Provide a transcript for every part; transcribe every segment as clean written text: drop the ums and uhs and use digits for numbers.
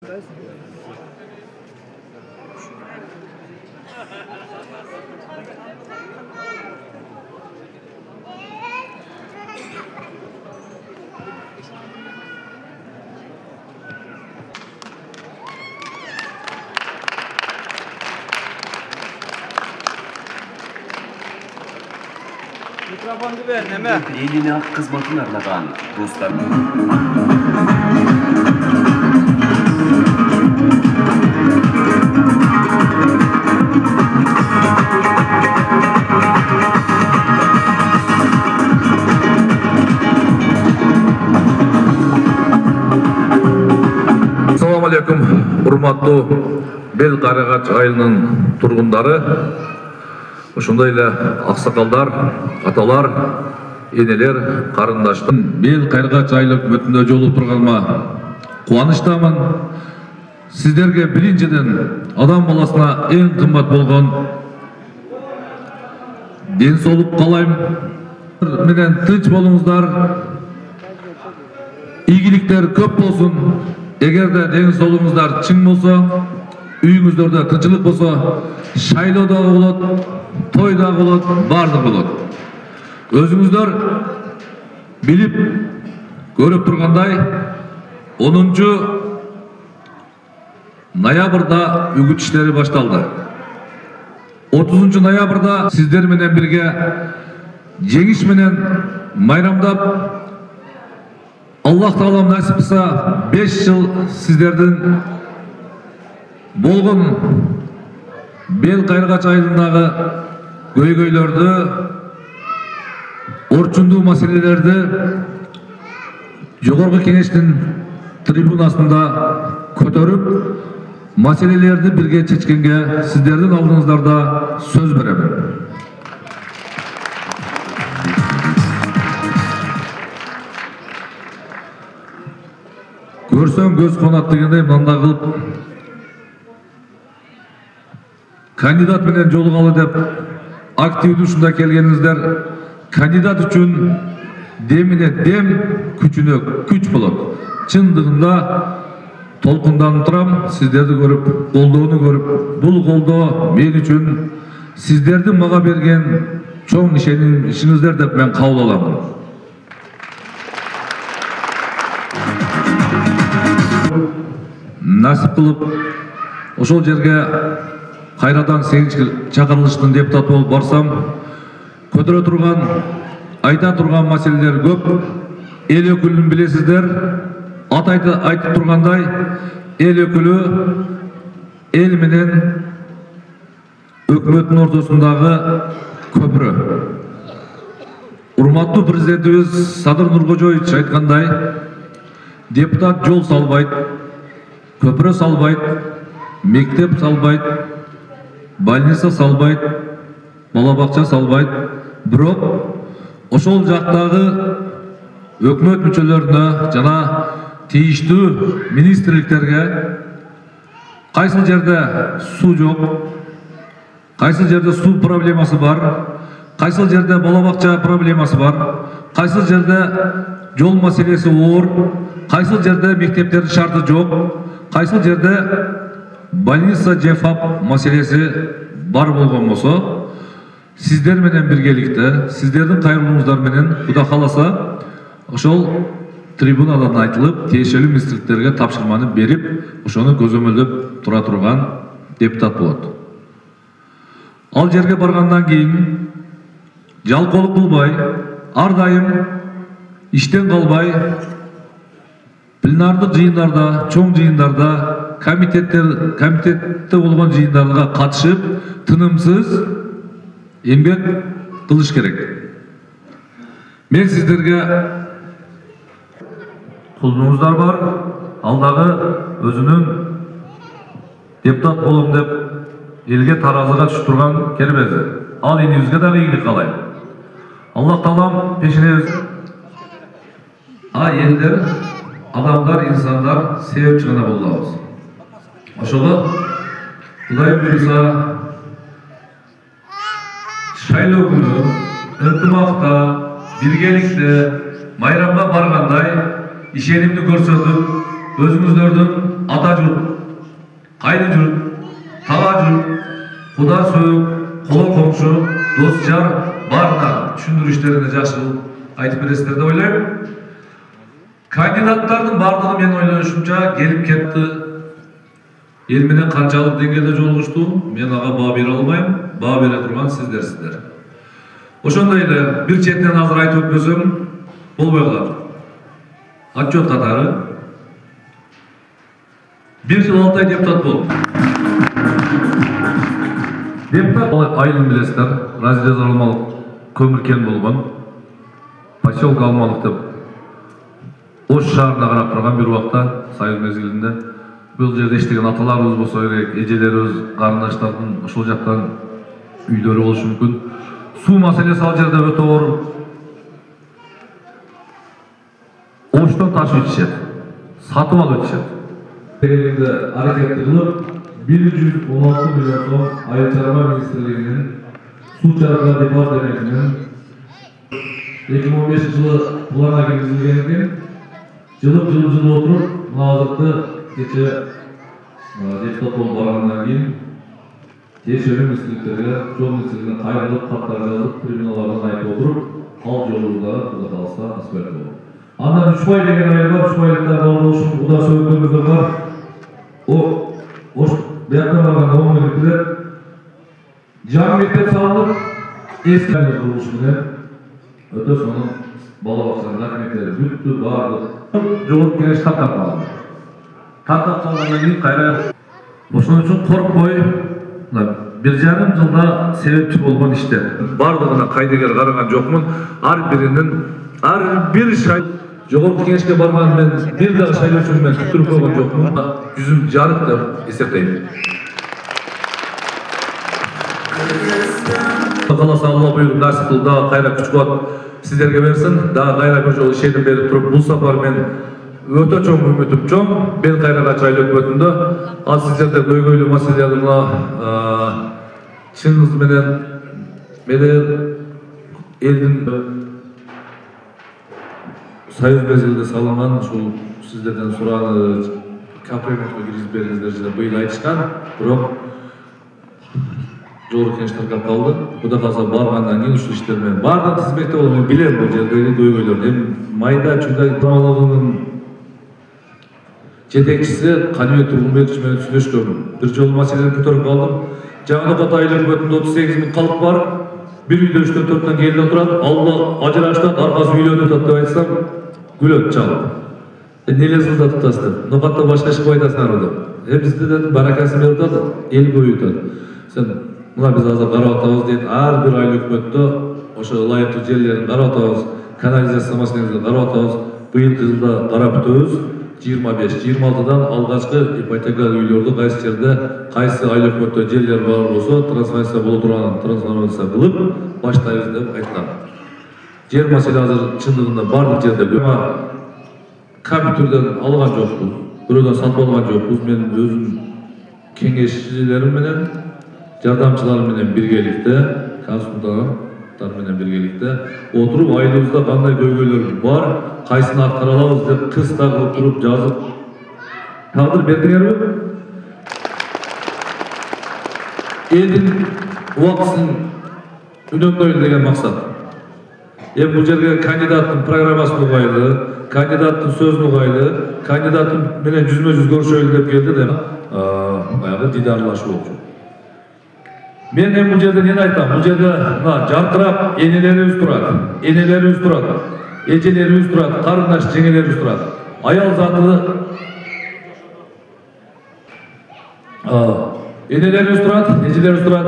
Mikrofonu ver, neme? Eline kızmatın arlagan dostlar. Assalamu alaikum, hurmatlı Bel Karagaç ayılının turgundары. Ошондой эле аксакалдар, аталар, энелер, карындаштар. Бел Каргач айыл өкмөтүндө жолугуп турганыма кубанычтамын. Сиздерге биринчиден адам баласына эң кымбат болгон ден соолук каалайм. Менен тынч болуңуздар. Ийгиликтер көп болсун. Эгерде ден соолугуңуздар чың болсо, үйүңүздөрдө тынчылык болсо, шайлоо дагы болот, той дагы болот, баардыгы болот. Өзүңүздөр билип көрүп тургандай 10 ноябрда үгүт иштери башталды. 30 ноябрда сиздер менен бирге жеңиш менен майрамдап, Аллах Таалам насип кылса 5 жыл сиздердин болгон Бел Каргач айылындагы көйгөйлөрдү, орчундуу маселелерди жогорку кеңештин трибунасында көтөрүп, маселелерди бирге чечкенге сиздердин алдыңыздарда сөз беремин. Көрсөң көз конат дегендей мындай кылып кандидат менен жолугалы деп активдүү ушунда келгениңиздер кандидат үчүн демине дем, күчүнө күч болот. Чындыгында толкунданып турам, сиздерди көрүп, колдоону көрүп, бул колдоо мен үчүн сиздердин мага берген чоң ишениңиздер деп мен кабыл аламын. Насип кылып ошол жерге кайрадан чакырылыштын депутат болуп барсам, көтөрө турган, айта турган маселелер көп. Эл өкүлүн билесиздер. Айтып тургандай, эл өкүлү эл менен өкмөттүн ортосундагы көпүрө. Урматтуу президентибиз Садыр Нуркожоевич айткандай, депутат жол салбайт, көпүрө салбайт, мектеп салбайт, больница салбайт, балабакча салбайт. Бирок ошол жактагы өкмөт мүчөлөрүнө жана тийиштүү министрликтерге кайсыл жерде суу жок, кайсыл жерде суу проблемасы бар, кайсыл жерде балабакча проблемасы бар, кайсыл жерде жол маселеси оор, кайсыл жерде мектептердин шарты жок, кайсыл жерде больница же ФАП маселеси бар болгон болсо, сиздер менен биргеликте, сиздердин кайрылууңуздар менен Кудай кааласа, ошол трибунадан айтылып, тиешелүү министрликтерге тапшырманы берип, ошону көзөмөлдөп тура турган депутат болот. Ал жерге баргандан кийин жалкоолук кылбай, ар дайым иштен калбай, пленардык жыйындарда, чоң жыйындарда, комитетте болгон жыйындарга катышып, тынымсыз эмгек кылыш керек. Мен сиздерге кулдуңуздар бар, алдагы өзүнүн депутат болом деп элге таразыга түшүп турган кербези. Ал энибизге дагы ийгилик каалайм. Аллах Таалам пешинебиз. Элдер, адамдар, инсандар себепчи гана болобуз. Ошого Кудай буйруса шайлоо күнү ынтымакта, биргеликте майрамга баргандай ишенимди көрсөтүп, özüңүздөрдүн ата журт, кайны журт, тага журт, куда сөөк, коло комшу, дос жар баарына түшүндүрүштөрүнү жакшы айтып бересиздер деп ойлойм. Кандидаттардын бардыгы менин ойлошумча келип кетти. Эл менен канчалык деңгээлде жолугушту, мен ага баа бере албайм, баа бере турган сиздерсиздер. Ошондой эле бир четинен азыр айтып өтпөсөм болбой калат. Отчет катары 1 жыл 6 ай депутат болдум. Депутат айылын билесиздер, разрез алмалык көмүр кен болгон, поселок алмалык деп Ош шаарына карап турган бир убакта Союз мезгилинде бул жерде иштеген аталарыбыз болсо керек, эжелерибиз, карындаштардын ошол жактан үйлөрү болушу мүмкүн. Суу маселеси ал жерде өтө оор. Оштон таш өтүшөт, сатып алып өтүшөт. Дегенде аракет кылып 116 миллион сом айыл чарба министрлигинин суу чарба департаментинин 2015 жылы плана киргизилгенден жылып отуруп, азыркы кече депутат болуп баргандан кийин тиешелүү министрликтерге, жол министрлигине кайрылып, каттар жазып, трибуналардан айтып отуруп, ал жолубузда Куда калса асфальт болот. Андан Үчбай деген айыл бар, Үчбайлыктар бар болушун, Куда сөйгөнүздөр бар. Ош бияктан барганда 10 миллионде жаңы мектеп салынып, эски курулушу менен өтө сонун бала бакчанын рахметтери бүттү, барды. Жогорку кеңеш таркатып калгандан кийин кайра ошон үчүн коркпой 1,5 жылда себепчи болгон иштер. Бардыгына кайдыгер караган жокмун. Ар бир шай жогорку кеңешке барган мен бир дагы шайлоочуну мен күттүрүп койгон жокмун. Жүзүм жарык деп эсептейм. Каласа Алла буйруп насип кылды, дагы кайра күч кубат сиздерге берсин. Дагы кайра бир жолу ишеним берип туруп, бул сапар мен өтө чоң үмүтүм чоң. Мен кайрага чайлоо өкмөтүндө ал сиздерде көйгөйлүү маселелерге чыныңыз менен элдин Союз мезгилинде салынган ушул сиздерден сураны комплиментке киргизип бериңиздер деп быйыл айтышкан. Бирок жогорку кеңеш таркап калды. Куда калса баргандан кийин ушул иштер менен бардык тизмекте болуп, мен билем бул жердеги көйгөйлөрдү. Эми майда чүйдө тамалыгынын жетекчиси Каныбек Тургунбекович менен сүйлөшкөнмүн. Бир жолу маселени көтөрүп калдым. Жаңы Ката өкмөтүндө 38 000 калк бар. Бир үйдө 3-4 келин отурат, алла ажырашат, аркасы үйлөнүп атат деп айтсам, күлөт чалып. Неге зылдатып атасың? Нокатта башка иш кылбай атасыңар деп. Бизде де баракасын берип атат, эл көбөйтөт. Сен мына биз азыр карап атабыз дейт, ар бир айыл өкмөттө ошо ылайыктуу жерлерин карап атабыз, канализация маселесин карап атабыз. Быйылкы жылда карап өтөбүз. 25-26дан алгачкы ипотекалык үйлөрдү кайсы жерде, кайсы айыл өкмөттө жерлер бар болсо, трансформация боло турган трансформация кылып баштайбыз деп айткан. Жер маселе азыр чындыгында бардык жерде компьютерден алган жокпуз, бирөөдөн сатып алган жокпуз. Мен өзүм кеңешчилерим менен, жардамчыларым менен биргеликте, консультанттар менен биргеликте отуруп, айылыбызда кандай көйгөйлөр бар, кайсыны аткара алабыз деп кыска кылып туруп жазып тагдыр бердиңерби? Элдин убактысын үнөмдөйлү деген максат. Эми бул жерге кандидаттын программасын угайлы, кандидаттын сөзүн угайлы, кандидаттын менен жүзмө-жүз көрүшөлү деп келди да, баягы дидарлашуу болчу. Мен эми бул жерде эмне айтам? Бул жерде жаркырап энелерибиз турат, эжелерибиз турат, карындаш жеңелерибиз турат. Аял заты энелерибиз турат, эжелерибиз турат.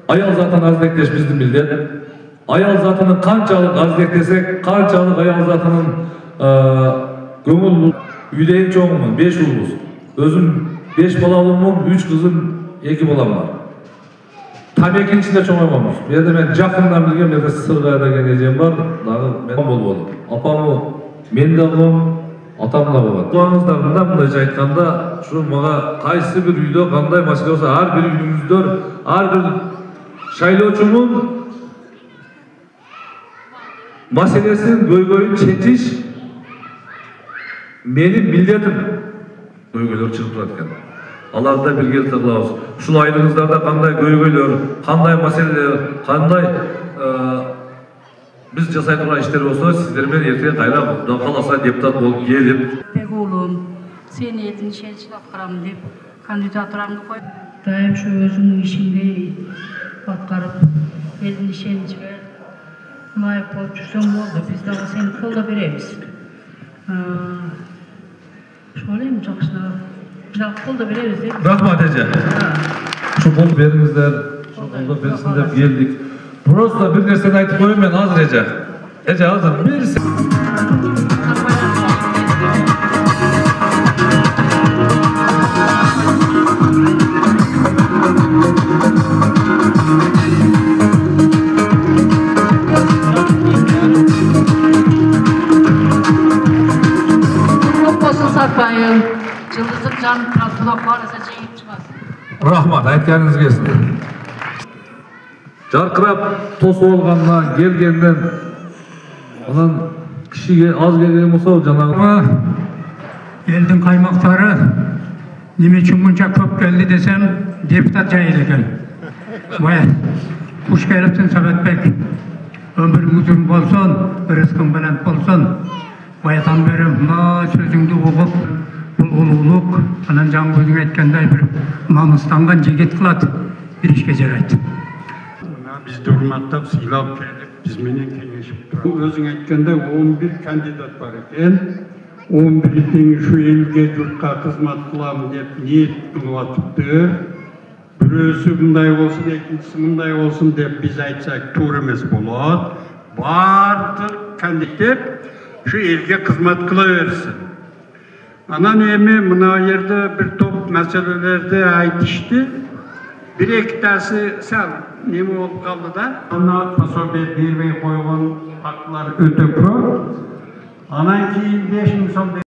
Аял затын аздектеш биздин милдет. Аял затынын канчалык аздектесек, канчалык аял затынын көңүл үйдө эң чоңмун, 5 уулбуз. Өзүм 5 балалуумун, 3 кызым, 2 балам бар. Тамекинин ичинде чоңойгонбуз. Бу жерде мен жакындан билген, бу жерде Сырга деген эжем бар, дагы мен болбодум. Апамы мен да болгом, атам да болгон. Тугаңыздар мындайча айтканда, ушу мага кайсы бир үйдө кандай маселе болсо, ар бир үйүңүздөр, ар бир шайлоочунун маселесин көйгөйүн чечиш менин милдетим. көйгөйлөр чыгып турат экен. Аларды да бирге тыңлабыз. Ушул айдыңыздарда кандай көйгөйлөр, кандай маселелер, кандай biz жасай турган иштер болсо, сиздер менен эртең кайра Кудай кааласа депутат болуп келип. Bek oğlum, seni etin işe çıkarım deyip kandidatlarını koy. Daim şu özünün işinde batkarıp, elin işini çıkar. Layık olup жүрсөң oldu, biz daha seni kolda veremiz. Şöyleyim çakışına, biz daha kolda veririz değil mi? Rahmat Ece. Şu kol veringizler, şu kolda verirsin dep geldik. Просто bir nerseni aytıp koyayım ben hazır Ece. Ece hazır. Bir Sarpayın, Cıldız'ın canı kulak varsa çekip çıkmasın. Rahmat, aytkanınız gelsin. Жарқырап тосып алганына келгенден анан кишиге аз келген болсо жанагы Elдің каймактары неме үчүн мынча көп келди десем, депутат жайы экен. Бая, куш келипсиң Сабатбек. Ömrüң uzun bolsun, rızkın bilen bolsun. Bayatan beri ma sözüңdü ugup, ululuk, anan jan gözüň aytkanday bir namıstangan jigit kılat, bir işke jarayt. Bizde hurmatlap sıylap gelip biz menen kengeship turabız. Bu özüň aytganda 11 kandidat bar eken. 11-ing şu elge yurtqa hizmet kılam dep niyet kılıp atıptı. Birösü bunday bolsun, ekincisi bunday bolsun dep biz aytsak to'g'ri emas bolat. Bardyk kandidat şu elge hizmet kılaversin. Anan emi mına yerde bir top meselelerde aytıştı. Bir ekitası sal neme olup kaldı da ona pasobe bermey koygan haklar öte pro. Anan keyin 5 yıl sonra